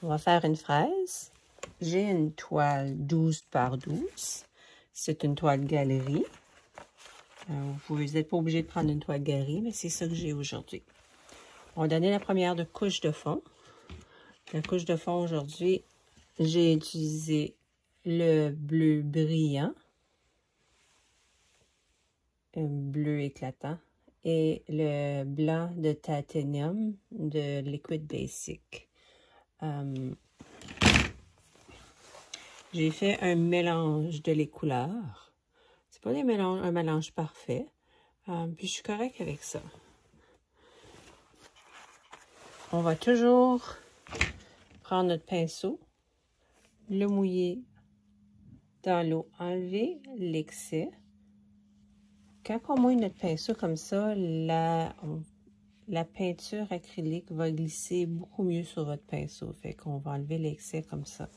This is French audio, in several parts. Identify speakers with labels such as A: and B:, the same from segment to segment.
A: On va faire une fraise. J'ai une toile 12 par 12. C'est une toile galerie. Vous n'êtes pas obligé de prendre une toile galerie, mais c'est ça que j'ai aujourd'hui. On va donner la première couche de fond. La couche de fond aujourd'hui, j'ai utilisé le bleu brillant, un bleu éclatant, et le blanc de Titanium de Liquid Basic. J'ai fait un mélange de les couleurs. C'est pas un mélange parfait. Puis je suis correcte avec ça. On va toujours prendre notre pinceau, le mouiller dans l'eau, enlever l'excès. Quand on mouille notre pinceau comme ça, la peinture acrylique va glisser beaucoup mieux sur votre pinceau. Fait qu'on va enlever l'excès comme ça.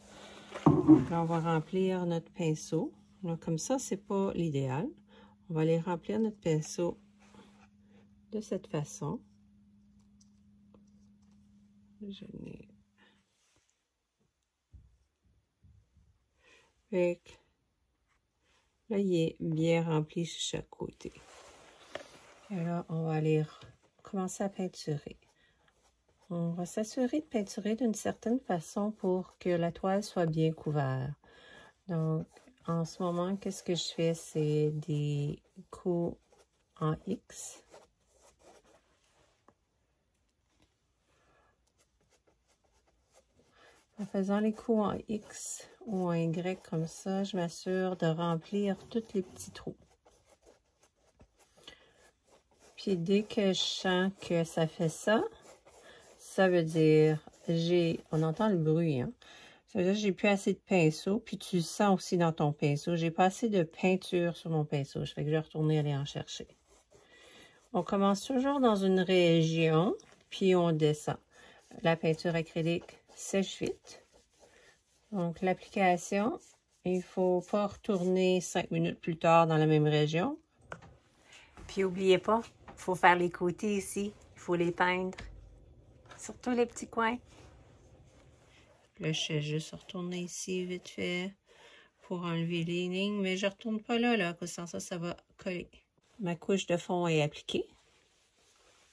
A: Là, on va remplir notre pinceau. Là, comme ça, c'est pas l'idéal. On va aller remplir notre pinceau de cette façon. Fait que là, il est bien rempli sur chaque côté. Et là, on va aller commencer à peinturer. On va s'assurer de peinturer d'une certaine façon pour que la toile soit bien couverte. Donc, en ce moment, qu'est-ce que je fais? C'est des coups en X. En faisant les coups en X ou en Y comme ça, je m'assure de remplir tous les petits trous. Puis dès que je sens que ça fait ça, ça veut dire, on entend le bruit, hein? Ça veut dire que j'ai plus assez de pinceau, puis tu le sens aussi dans ton pinceau. J'ai pas assez de peinture sur mon pinceau, fait que je vais retourner aller en chercher. On commence toujours dans une région, puis on descend. La peinture acrylique sèche vite. Donc l'application, il faut pas retourner 5 minutes plus tard dans la même région. Puis n'oubliez pas, il faut faire les côtés ici, il faut les peindre. Surtout les petits coins. Là, je vais juste retourner ici vite fait pour enlever les lignes. Mais je ne retourne pas là, parce que sans ça, ça va coller. Ma couche de fond est appliquée.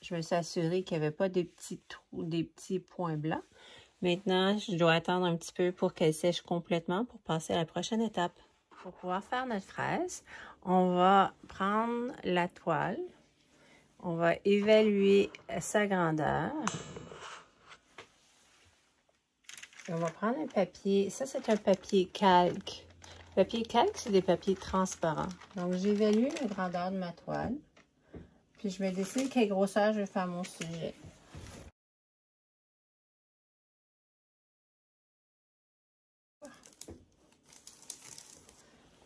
A: Je me suis assurée qu'il n'y avait pas des petits trous, des petits points blancs. Maintenant, je dois attendre un petit peu pour qu'elle sèche complètement pour passer à la prochaine étape. Pour pouvoir faire notre fraise, on va prendre la toile. On va évaluer sa grandeur. On va prendre un papier. Ça, c'est un papier calque. Le papier calque, c'est des papiers transparents. Donc, j'évalue la grandeur de ma toile. Puis, je vais décider quelle grosseur je vais faire mon sujet.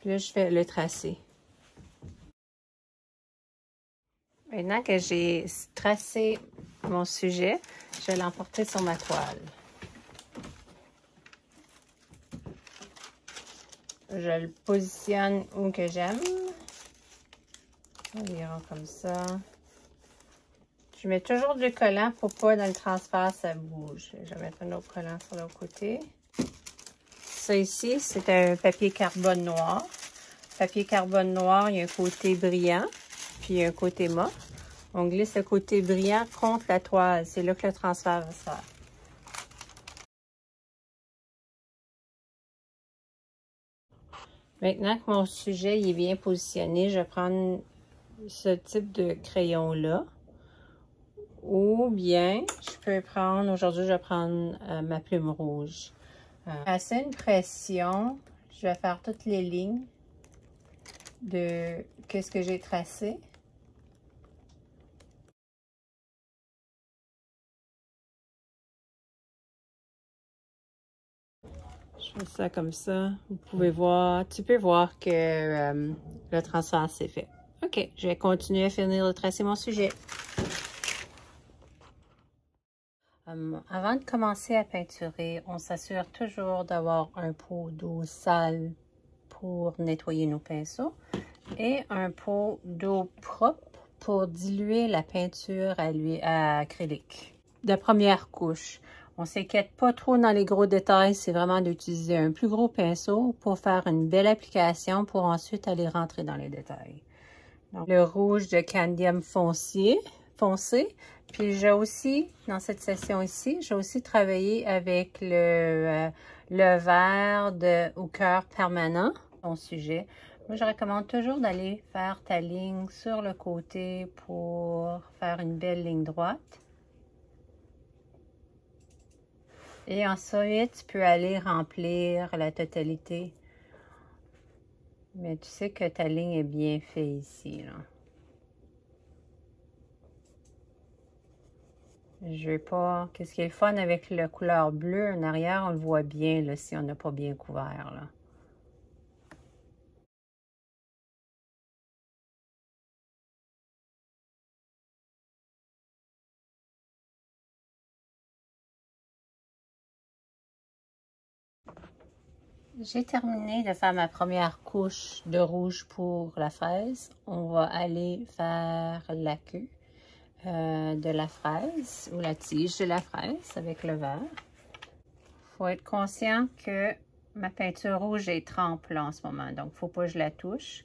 A: Puis là, je vais le tracer. Maintenant que j'ai tracé mon sujet, je vais l'emporter sur ma toile. Je le positionne où que j'aime. Environ comme ça. Je mets toujours du collant pour pas dans le transfert ça bouge. Je vais mettre un autre collant sur l'autre côté. Ça ici, c'est un papier carbone noir. Papier carbone noir, il y a un côté brillant, puis il y a un côté mat. On glisse le côté brillant contre la toile. C'est là que le transfert va se faire. Maintenant que mon sujet il est bien positionné, je vais prendre ce type de crayon-là. Ou bien, je peux prendre, aujourd'hui, je vais prendre ma plume rouge. Passer une pression, je vais faire toutes les lignes de qu'est-ce que j'ai tracé. Je fais ça comme ça. Vous pouvez voir, tu peux voir que le transfert s'est fait. OK, je vais continuer à finir de tracer mon sujet. Avant de commencer à peinturer, on s'assure toujours d'avoir un pot d'eau sale pour nettoyer nos pinceaux et un pot d'eau propre pour diluer la peinture à acrylique. De première couche, On ne s'inquiète pas trop dans les gros détails, c'est vraiment d'utiliser un plus gros pinceau pour faire une belle application pour ensuite aller rentrer dans les détails. Donc, le rouge de Candium foncé. Puis j'ai aussi, dans cette session ici, j'ai aussi travaillé avec le vert au cœur permanent, ton sujet. Moi, je recommande toujours d'aller faire ta ligne sur le côté pour faire une belle ligne droite. Et ensuite, tu peux aller remplir la totalité. Mais tu sais que ta ligne est bien faite ici, là. Je veux pas... Qu'est-ce qui est le fun avec la couleur bleue en arrière, on le voit bien, là, si on n'a pas bien couvert, là. J'ai terminé de faire ma première couche de rouge pour la fraise. On va aller faire la queue de la fraise ou la tige de la fraise avec le vert. Il faut être conscient que ma peinture rouge est trempe là en ce moment, donc il ne faut pas que je la touche.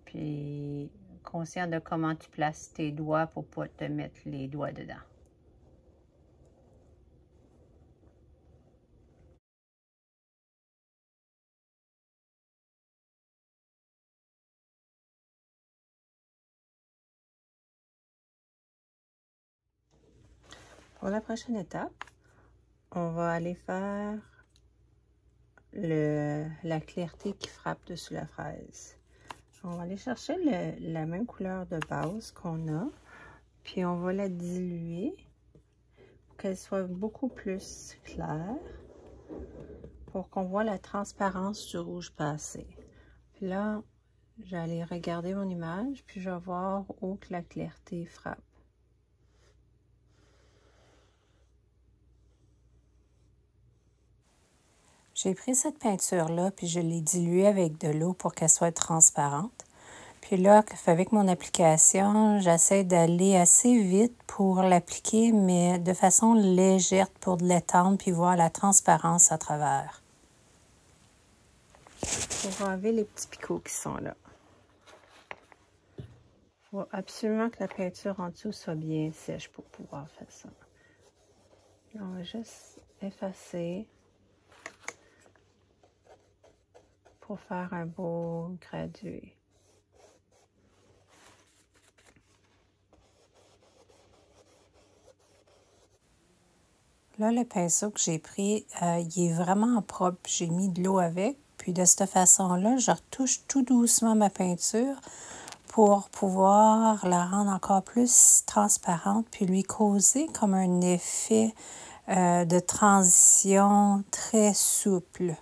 A: Puis conscient de comment tu places tes doigts pour ne pas te mettre les doigts dedans. Pour la prochaine étape, on va aller faire la clarté qui frappe dessus la fraise. On va aller chercher la même couleur de base qu'on a, puis on va la diluer pour qu'elle soit beaucoup plus claire, pour qu'on voit la transparence du rouge passer. Puis là, j'allais regarder mon image, puis je vais voir où que la clarté frappe. J'ai pris cette peinture-là, puis je l'ai diluée avec de l'eau pour qu'elle soit transparente. Puis là, avec mon application, j'essaie d'aller assez vite pour l'appliquer, mais de façon légère pour l'étendre, puis voir la transparence à travers. Pour enlever les petits picots qui sont là. Il faut absolument que la peinture en dessous soit bien sèche pour pouvoir faire ça. On va juste effacer pour faire un beau gradué. Là, le pinceau que j'ai pris, il est vraiment propre. J'ai mis de l'eau avec. Puis de cette façon-là, je retouche tout doucement ma peinture pour pouvoir la rendre encore plus transparente, puis lui causer comme un effet de transition très souple.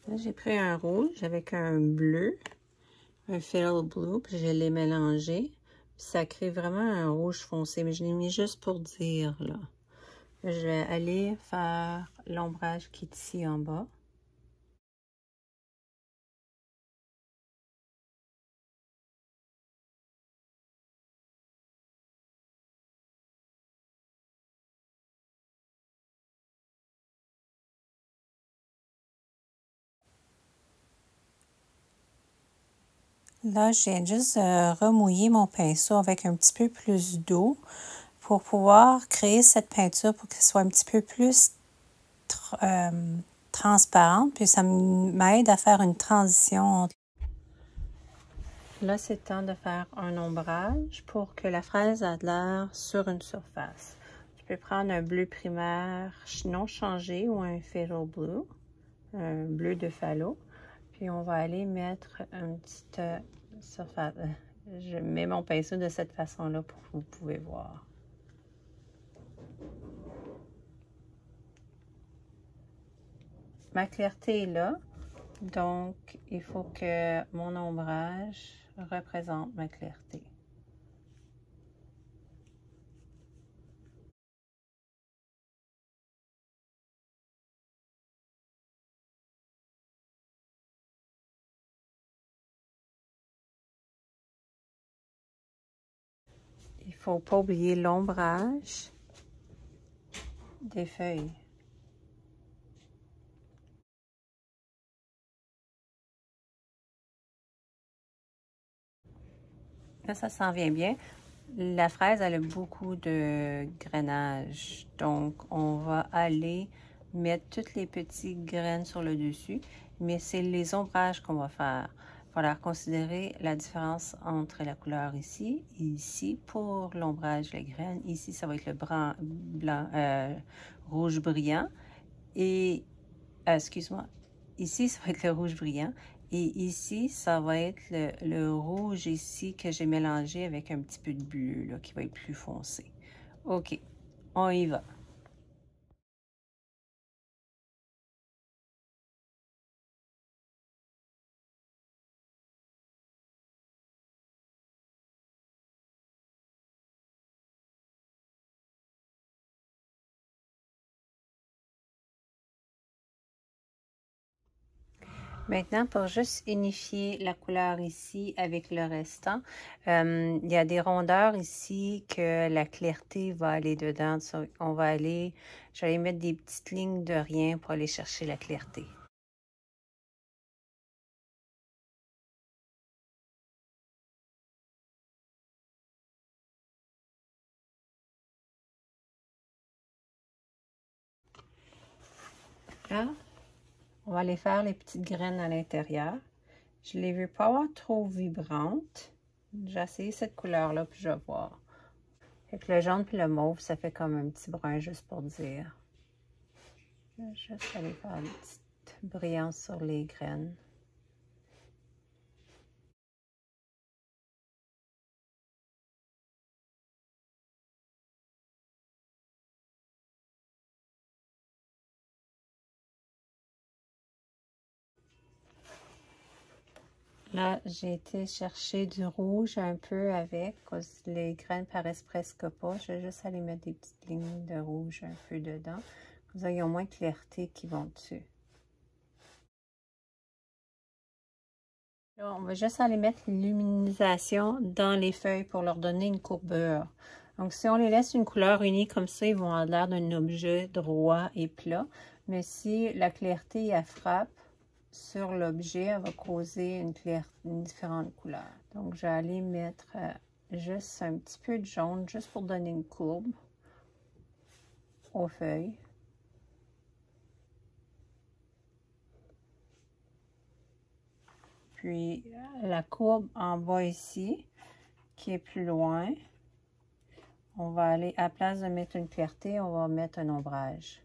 A: Là, j'ai pris un rouge avec un bleu, un Phthalo Blue, puis je l'ai mélangé. Puis ça crée vraiment un rouge foncé, mais je l'ai mis juste pour dire, là. Je vais aller faire l'ombrage qui est ici en bas. Là, je viens juste remouiller mon pinceau avec un petit peu plus d'eau pour pouvoir créer cette peinture pour qu'elle soit un petit peu plus transparente. Puis ça m'aide à faire une transition. Là, c'est temps de faire un ombrage pour que la fraise ait l'air sur une surface. Tu peux prendre un bleu primaire non changé ou un Phthalo Blue, un bleu de phthalo. Puis on va aller mettre une petite surface. Je mets mon pinceau de cette façon-là pour que vous pouvez voir. Ma clarté est là, donc il faut que mon ombrage représente ma clarté. faut pas oublier l'ombrage des feuilles. Là, ça s'en vient bien. La fraise, elle a beaucoup de grainage. Donc, on va aller mettre toutes les petites graines sur le dessus. Mais c'est les ombrages qu'on va faire. Il va falloir considérer la différence entre la couleur ici et ici pour l'ombrage, les graines. Ici, ça va être le rouge brillant. Et, excuse-moi, ici, ça va être le rouge brillant. Et ici, ça va être le rouge ici que j'ai mélangé avec un petit peu de bleu là, qui va être plus foncé. OK, on y va. Maintenant, pour juste unifier la couleur ici avec le restant, il y a des rondeurs ici que la clarté va aller dedans. On va aller, je vais aller mettre des petites lignes de rien pour aller chercher la clarté. Là, on va aller faire les petites graines à l'intérieur. Je les veux pas avoir trop vibrantes. J'ai essayé cette couleur-là, puis je vais voir. Avec le jaune puis le mauve, ça fait comme un petit brun, juste pour dire. Je vais juste aller faire une petite brillance sur les graines. Là, j'ai été chercher du rouge un peu avec, parce que les graines paraissent presque pas. Je vais juste aller mettre des petites lignes de rouge un peu dedans. Comme ça, ils ont moins de clarté qui vont dessus. Là, on va juste aller mettre l'illuminisation dans les feuilles pour leur donner une courbure. Donc, si on les laisse une couleur unie comme ça, ils vont avoir l'air d'un objet droit et plat. Mais si la clarté, elle frappe sur l'objet, elle va causer une différente couleur. Donc, je vais aller mettre juste un petit peu de jaune, juste pour donner une courbe aux feuilles. Puis, la courbe en bas ici, qui est plus loin, on va aller, à la place de mettre une clarté, on va mettre un ombrage.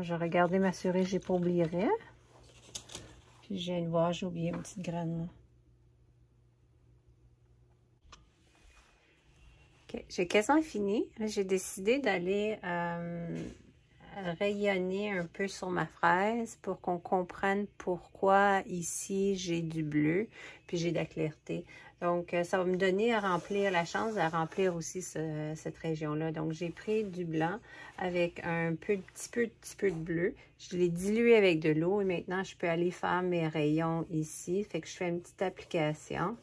A: Je vais regarder, m'assurer que j'ai pas oublié rien. Puis je viens de voir, j'ai oublié une petite graine. Okay, j'ai quasiment fini. J'ai décidé d'aller rayonner un peu sur ma fraise pour qu'on comprenne pourquoi ici j'ai du bleu puis j'ai de la clarté. Donc, ça va me donner à remplir la chance de remplir aussi cette région-là. Donc, j'ai pris du blanc avec un petit peu de bleu. Je l'ai dilué avec de l'eau et maintenant, je peux aller faire mes rayons ici. Fait que je fais une petite application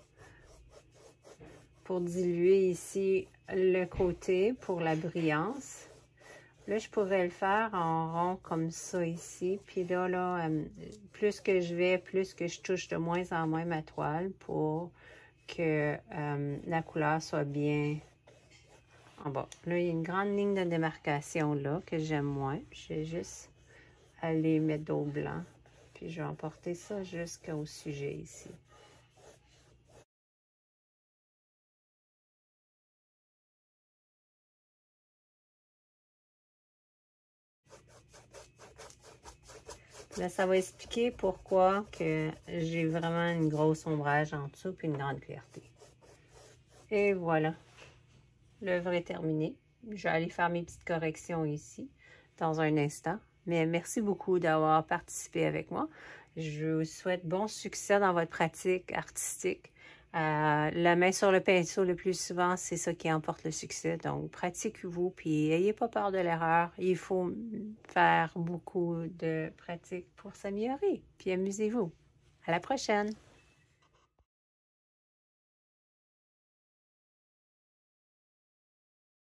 A: pour diluer ici le côté pour la brillance. Là, je pourrais le faire en rond comme ça ici. Puis là, plus que je vais, plus que je touche de moins en moins ma toile pour que la couleur soit bien en bas. Là, il y a une grande ligne de démarcation là que j'aime moins. Je vais juste aller mettre d'eau blanc. Puis je vais emporter ça jusqu'au sujet ici. Là, ça va expliquer pourquoi que j'ai vraiment une grosse ombrage en dessous puis une grande clarté. Et voilà, l'œuvre est terminée. Je vais aller faire mes petites corrections ici dans un instant. Mais merci beaucoup d'avoir participé avec moi. Je vous souhaite bon succès dans votre pratique artistique. La main sur le pinceau le plus souvent, c'est ça qui emporte le succès. Donc, pratiquez-vous, puis ayez pas peur de l'erreur. Il faut faire beaucoup de pratiques pour s'améliorer. Puis amusez-vous. À la prochaine!